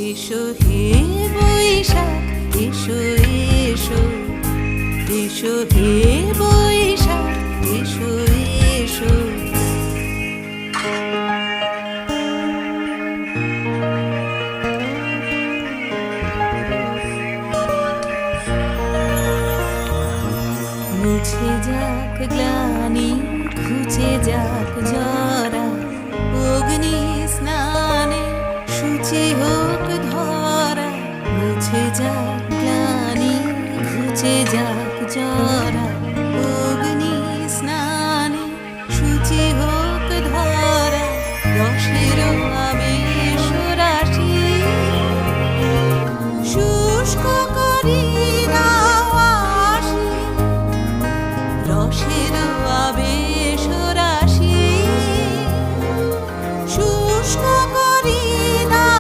এসো হে বৈশাখ, এসো এসো, এসো হে বৈশাখ, এসো এসো। মুছে যাক গ্লানি, ঘুচে যাক জরা, অগ্নি স্নানে সূচি হোক ধরা। মুছে যাক গ্লানি, ঘুচে যাক জরা,